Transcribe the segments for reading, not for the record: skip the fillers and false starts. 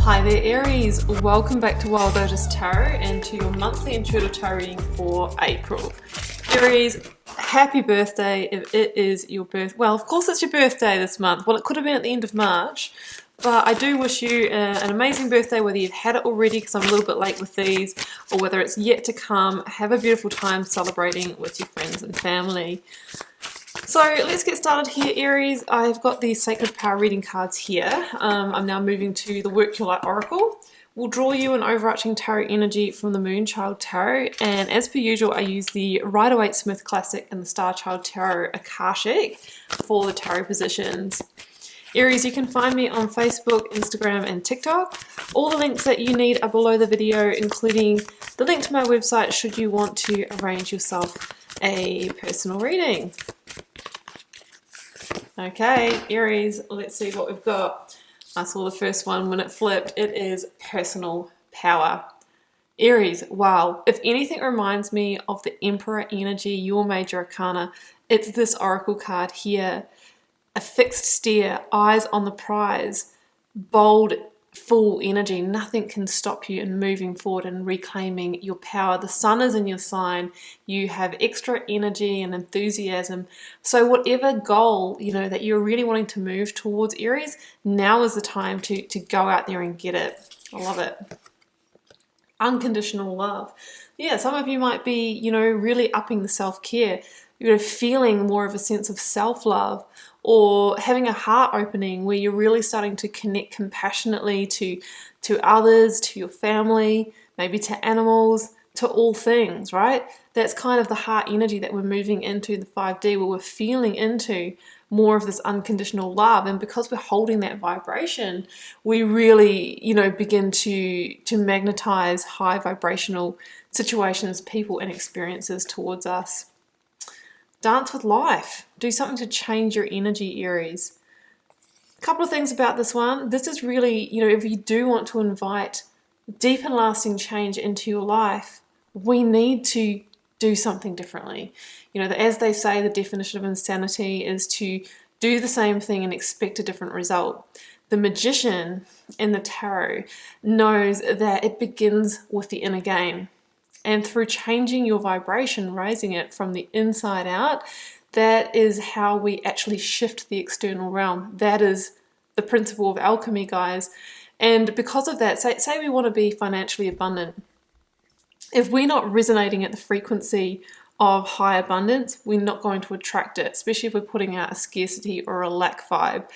Hi there Aries, welcome back to Wild Lotus Tarot and to your monthly intuitive tarot reading for April. Aries, happy birthday if it is your well, of course it's your birthday this month. Well, it could have been at the end of March, but I do wish you an amazing birthday, whether you've had it already because I'm a little bit late with these, or whether it's yet to come. Have a beautiful time celebrating with your friends and family. So let's get started here, Aries. I've got the Sacred Power reading cards here. I'm now moving to the Work Your Light Oracle. We'll draw you an overarching tarot energy from the Moonchild Tarot, and as per usual I use the Rider-Waite-Smith Classic and the Starchild Tarot Akashic for the tarot positions. Aries, you can find me on Facebook, Instagram and TikTok. All the links that you need are below the video, including the link to my website should you want to arrange yourself a personal reading. Okay, Aries, let's see what we've got. I saw the first one when it flipped. It is personal power. Aries, wow. If anything reminds me of the Emperor energy, your major arcana, it's this oracle card here. A fixed stare, eyes on the prize, bold, full energy. Nothing can stop you in moving forward and reclaiming your power. The sun is in your sign. You have extra energy and enthusiasm. So whatever goal, that you're really wanting to move towards, Aries, now is the time to go out there and get it. I love it. Unconditional love. Yeah, some of you might be, really upping the self-care. You're feeling more of a sense of self-love, or having a heart opening where you're really starting to connect compassionately to others, to your family, maybe to animals, to all things, right? That's kind of the heart energy that we're moving into the 5D, where we're feeling into more of this unconditional love. And because we're holding that vibration, we really, begin to magnetize high vibrational situations, people and experiences towards us. Dance with life. Do something to change your energy, Aries. A couple of things about this one. This is really, if you do want to invite deep and lasting change into your life, we need to do something differently. As they say, the definition of insanity is to do the same thing and expect a different result. The magician in the tarot knows that it begins with the inner game. And through changing your vibration, raising it from the inside out, that is how we actually shift the external realm. That is the principle of alchemy, guys. And because of that, say we want to be financially abundant. If we're not resonating at the frequency of high abundance, we're not going to attract it, especially if we're putting out a scarcity or a lack vibe.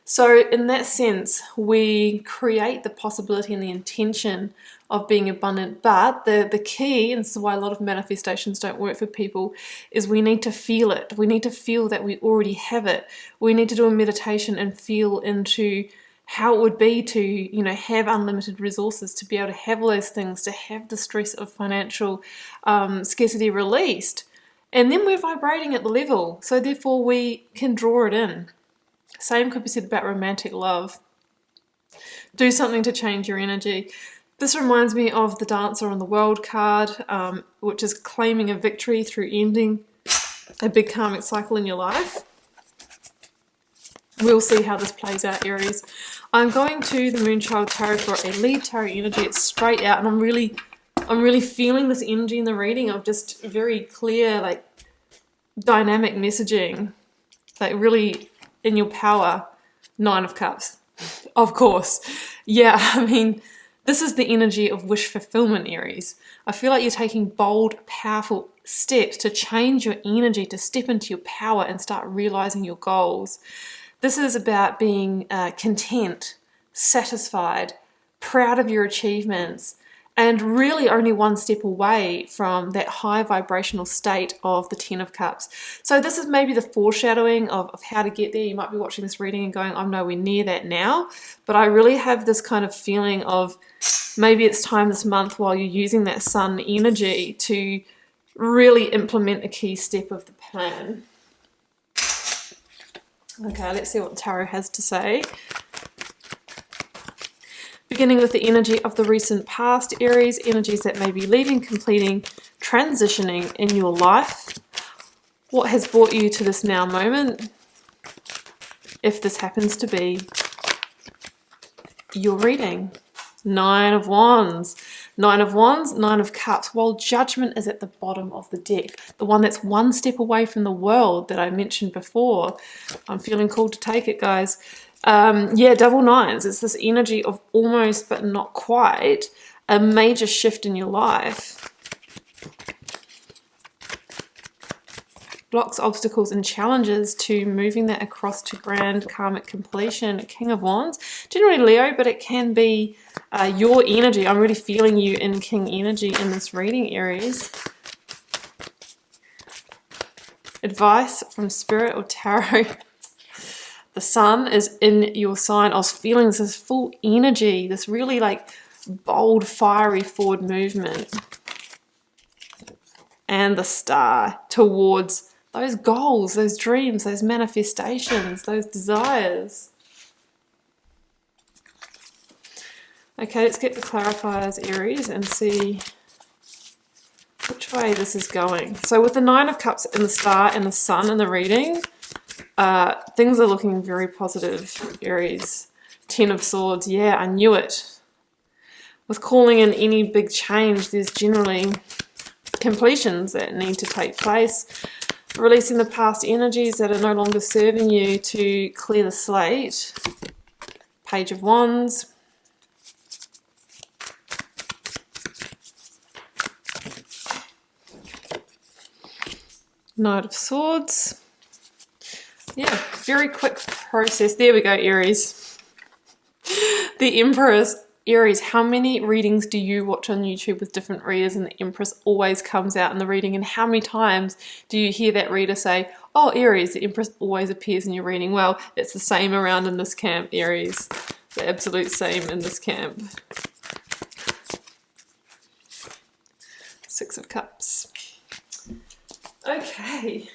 So in that sense, we create the possibility and the intention of being abundant, but the key, and this is why a lot of manifestations don't work for people, is we need to feel it. We need to feel that we already have it. We need to do a meditation and feel into how it would be to, have unlimited resources, to be able to have all those things, to have the stress of financial scarcity released. And then we're vibrating at the level, so therefore we can draw it in. Same could be said about romantic love. Do something to change your energy. This reminds me of the Dancer on the World card, which is claiming a victory through ending a big karmic cycle in your life. We'll see how this plays out, Aries. I'm going to the Moonchild Tarot for a lead tarot energy. It's straight out, and I'm really feeling this energy in the reading of just very clear, dynamic messaging, really in your power. 9 of Cups, of course. Yeah, this is the energy of wish fulfillment, Aries. I feel like you're taking bold, powerful steps to change your energy, to step into your power and start realizing your goals. This is about being content, satisfied, proud of your achievements, and really only one step away from that high vibrational state of the 10 of Cups. So this is maybe the foreshadowing of how to get there. You might be watching this reading and going, I'm nowhere near that now. But I really have this kind of feeling of maybe it's time this month, while you're using that sun energy, to really implement a key step of the plan. Okay, let's see what the tarot has to say. Beginning with the energy of the recent past, Aries, energies that may be leaving, completing, transitioning in your life. What has brought you to this now moment? If this happens to be your reading. Nine of Wands. Nine of Wands, Nine of Cups. While Judgment is at the bottom of the deck, the one that's one step away from the world that I mentioned before. I'm feeling called to take it, guys. Yeah, double nines. It's this energy of almost but not quite a major shift in your life. Blocks, obstacles, and challenges to moving that across to grand karmic completion. King of Wands. Generally Leo, but it can be your energy. I'm really feeling you in King energy in this reading, Aries. Advice from Spirit or Tarot. The sun is in your sign. I was feeling this full energy, this really like bold, fiery forward movement. And the star towards those goals, those dreams, those manifestations, those desires. Okay, let's get the clarifiers, Aries, and see which way this is going. So with the Nine of Cups and the star and the sun in the reading, things are looking very positive, Aries. Ten of Swords, yeah, I knew it. With calling in any big change, there's generally completions that need to take place. Releasing the past energies that are no longer serving you to clear the slate. Page of Wands. Knight of Swords. Yeah, very quick process. There we go, Aries. The Empress. Aries, how many readings do you watch on YouTube with different readers and the Empress always comes out in the reading? And how many times do you hear that reader say, oh, Aries, the Empress always appears in your reading? Well, it's the same around in this camp, Aries. The absolute same in this camp. Six of Cups. Okay.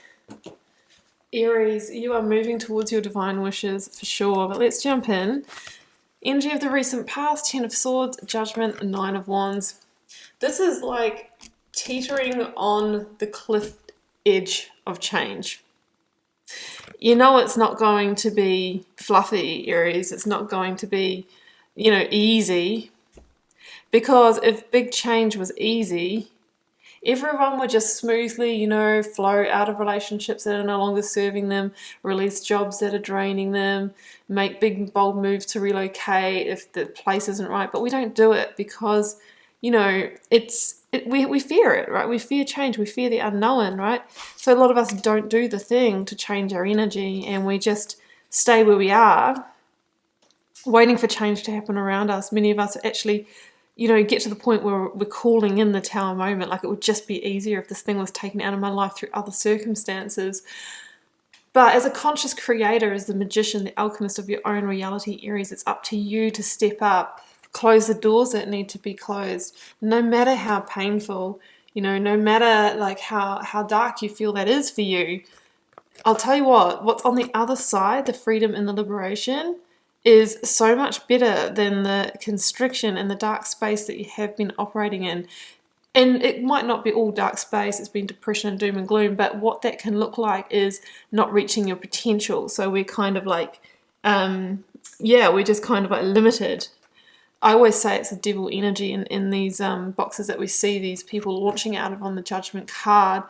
Aries, you are moving towards your divine wishes for sure, but let's jump in. Energy of the recent past, Ten of Swords, Judgment, Nine of Wands. This is like teetering on the cliff edge of change. You know it's not going to be fluffy, Aries. It's not going to be, you know, easy. Because if big change was easy, everyone would just smoothly, you know, flow out of relationships that are no longer serving them, release jobs that are draining them, make big, bold moves to relocate if the place isn't right. But we don't do it because, you know, we fear it, right? We fear change. We fear the unknown, right? So a lot of us don't do the thing to change our energy, and we just stay where we are, waiting for change to happen around us. Many of us actually, you know, get to the point where we're calling in the Tower moment. Like, it would just be easier if this thing was taken out of my life through other circumstances. But as a conscious creator, as the magician, the alchemist of your own reality, Aries, it's up to you to step up, close the doors that need to be closed, no matter how painful, you know, no matter like how dark you feel that is for you. I'll tell you what's on the other side, the freedom and the liberation, is so much better than the constriction and the dark space that you have been operating in. And it might not be all dark space, it's been depression and doom and gloom, but what that can look like is not reaching your potential. So we're kind of like, we're just kind of like limited. I always say it's a devil energy in these boxes that we see these people launching out of on the Judgment card.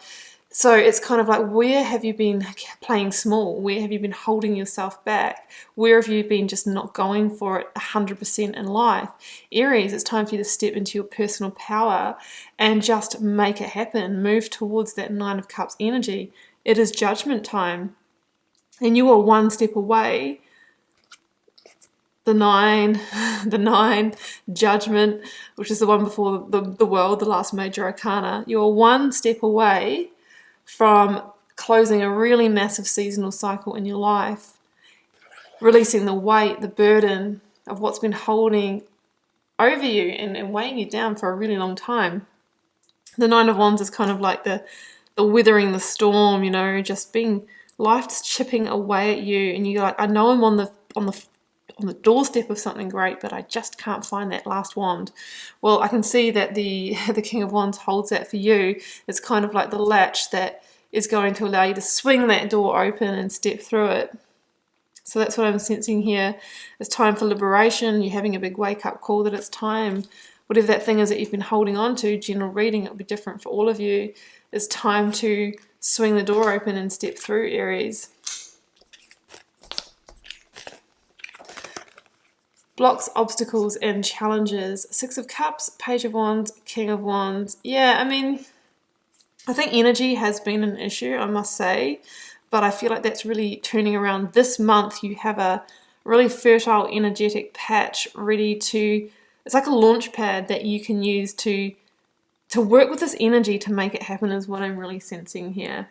So it's kind of like, where have you been playing small? Where have you been holding yourself back? Where have you been just not going for it 100% in life? Aries, it's time for you to step into your personal power and just make it happen. Move towards that Nine of Cups energy. It is Judgment time. And you are one step away. The nine, Judgment, which is the one before the World, the last major arcana. You are one step away from closing a really massive seasonal cycle in your life, releasing the weight, the burden of what's been holding over you and weighing you down for a really long time. The Nine of Wands is kind of like the withering the storm, you know, just being, life's chipping away at you, and you're like, I know I'm on the doorstep of something great, but I just can't find that last wand. Well, I can see that the King of Wands holds that for you. It's kind of like the latch that is going to allow you to swing that door open and step through it. So that's what I'm sensing here. It's time for liberation. You're having a big wake-up call that it's time. Whatever that thing is that you've been holding on to, general reading, it'll be different for all of you. It's time to swing the door open and step through, Aries. Blocks, obstacles, and challenges. Six of Cups, Page of Wands, King of Wands. Yeah, I mean, I think energy has been an issue, I must say, but I feel like that's really turning around. This month you have a really fertile, energetic patch ready to, it's like a launch pad that you can use to work with this energy to make it happen, is what I'm really sensing here.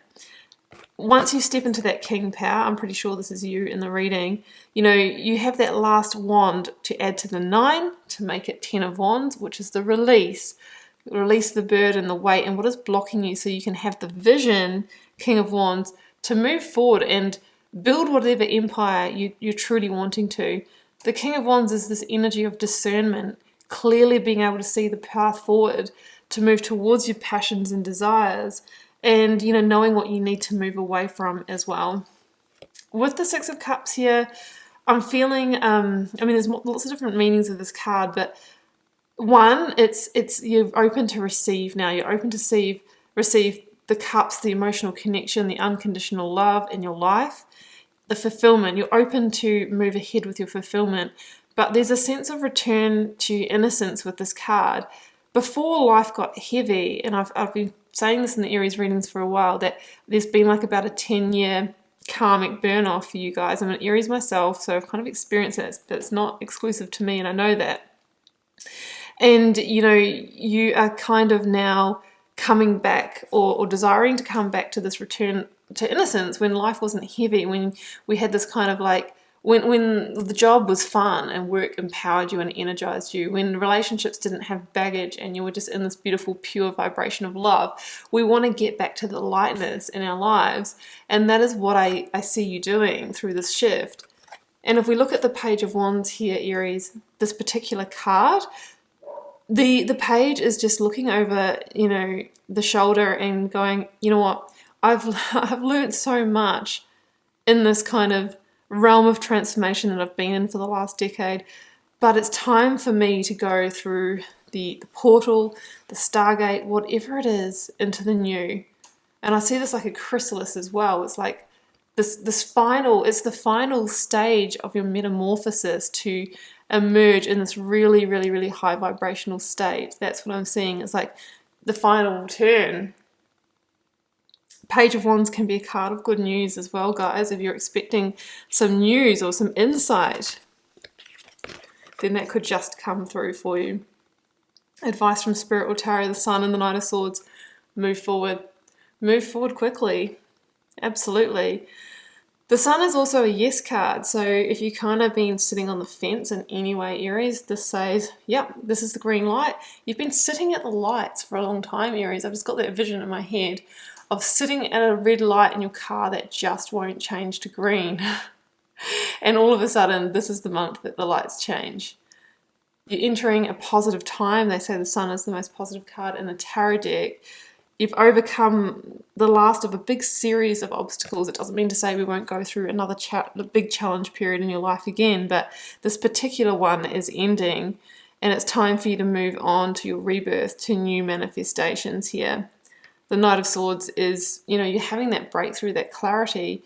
Once you step into that king power, I'm pretty sure this is you in the reading, you know, you have that last wand to add to the 9 to make it 10 of Wands, which is the release. Release the burden, the weight, and what is blocking you, so you can have the vision, King of Wands, to move forward and build whatever empire you're truly wanting to. The King of Wands is this energy of discernment, clearly being able to see the path forward to move towards your passions and desires, and, you know, knowing what you need to move away from as well. With the Six of Cups here, I'm feeling, I mean, there's lots of different meanings of this card, but one, it's you're open to receive now. You're open to receive the cups, the emotional connection, the unconditional love in your life, the fulfillment. You're open to move ahead with your fulfillment, but there's a sense of return to innocence with this card. Before life got heavy, and I've been saying this in the Aries readings for a while, that there's been like about a 10-year karmic burn off for you guys. I'm an Aries myself, so I've kind of experienced it, but it's not exclusive to me, and I know that. And, you know, you are kind of now coming back or desiring to come back to this return to innocence when life wasn't heavy, when we had this kind of like, when the job was fun and work empowered you and energized you, when relationships didn't have baggage and you were just in this beautiful pure vibration of love. We want to get back to the lightness in our lives, and that is what I see you doing through this shift. And if we look at the Page of Wands here, Aries, this particular card, the page is just looking over, you know, the shoulder and going, you know what, I've learned so much in this kind of realm of transformation that I've been in for the last decade, but it's time for me to go through the portal, the stargate, whatever it is, into the new. And I see this like a chrysalis as well. It's like this final, it's the final stage of your metamorphosis to emerge in this really, really, really high vibrational state. That's what I'm seeing. It's like the final turn. Page of Wands can be a card of good news as well, guys. If you're expecting some news or some insight, then that could just come through for you. Advice from Spirit will tarot, the Sun and the Knight of Swords. Move forward. Move forward quickly. Absolutely. The Sun is also a yes card, so if you kind of been sitting on the fence in any way, Aries, this says, yep, this is the green light. You've been sitting at the lights for a long time, Aries. I've just got that vision in my head of sitting at a red light in your car that just won't change to green. And all of a sudden, this is the month that the lights change. You're entering a positive time. They say the Sun is the most positive card in the tarot deck. You've overcome the last of a big series of obstacles. It doesn't mean to say we won't go through another big challenge period in your life again, but this particular one is ending, and it's time for you to move on to your rebirth, to new manifestations here. The Knight of Swords is, you know, you're having that breakthrough, that clarity,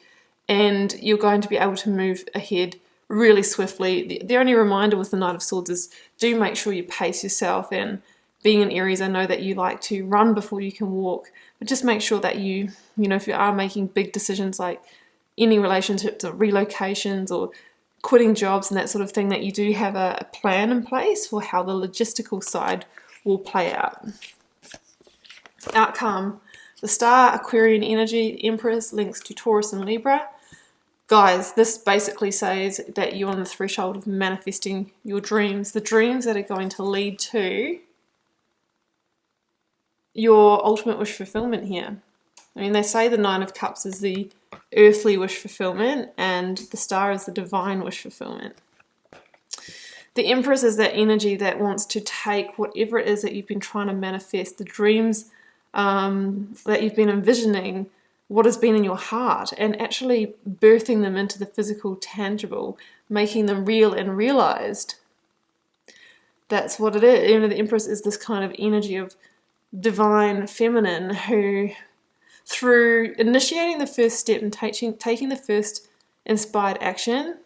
and you're going to be able to move ahead really swiftly. The only reminder with the Knight of Swords is do make sure you pace yourself, and being an Aries, I know that you like to run before you can walk, but just make sure that you know, if you are making big decisions like any relationships or relocations or quitting jobs and that sort of thing, that you do have a plan in place for how the logistical side will play out. Outcome. The Star, Aquarian energy, Empress links to Taurus and Libra. Guys, this basically says that you're on the threshold of manifesting your dreams, the dreams that are going to lead to your ultimate wish fulfillment here. I mean, they say the Nine of Cups is the earthly wish fulfillment and the Star is the divine wish fulfillment. The Empress is that energy that wants to take whatever it is that you've been trying to manifest, the dreams that you've been envisioning, what has been in your heart and actually birthing them into the physical, tangible, making them real and realized. That's what it is. You know, the Empress is this kind of energy of divine feminine who, through initiating the first step and taking the first inspired action,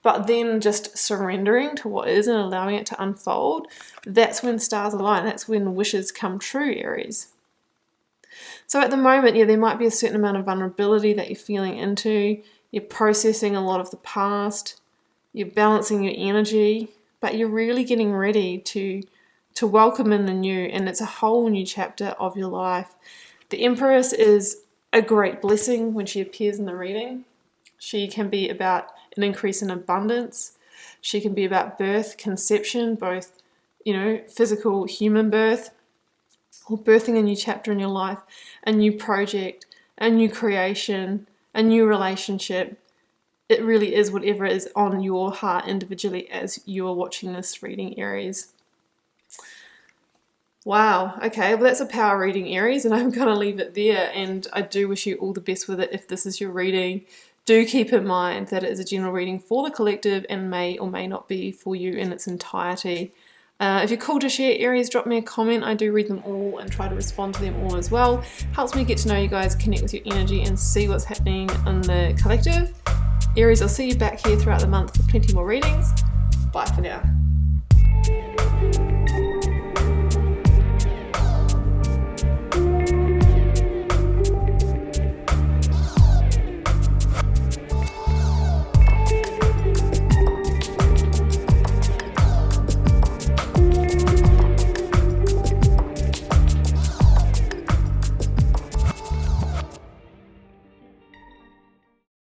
but then just surrendering to what is and allowing it to unfold, that's when stars align. That's when wishes come true, Aries. So at the moment, yeah, there might be a certain amount of vulnerability that you're feeling into. You're processing a lot of the past. You're balancing your energy, but you're really getting ready to welcome in the new, and it's a whole new chapter of your life. The Empress is a great blessing when she appears in the reading. She can be about an increase in abundance. She can be about birth, conception, both, you know, physical human birth, or birthing a new chapter in your life, a new project, a new creation, a new relationship. It really is whatever is on your heart individually as you are watching this reading, Aries. Wow, okay, well that's a power reading, Aries, and I'm going to leave it there, and I do wish you all the best with it if this is your reading. Do keep in mind that it is a general reading for the collective and may or may not be for you in its entirety. If you're cool to share, Aries, drop me a comment. I do read them all and try to respond to them all as well. Helps me get to know you guys, connect with your energy, and see what's happening in the collective. Aries, I'll see you back here throughout the month for plenty more readings. Bye for now.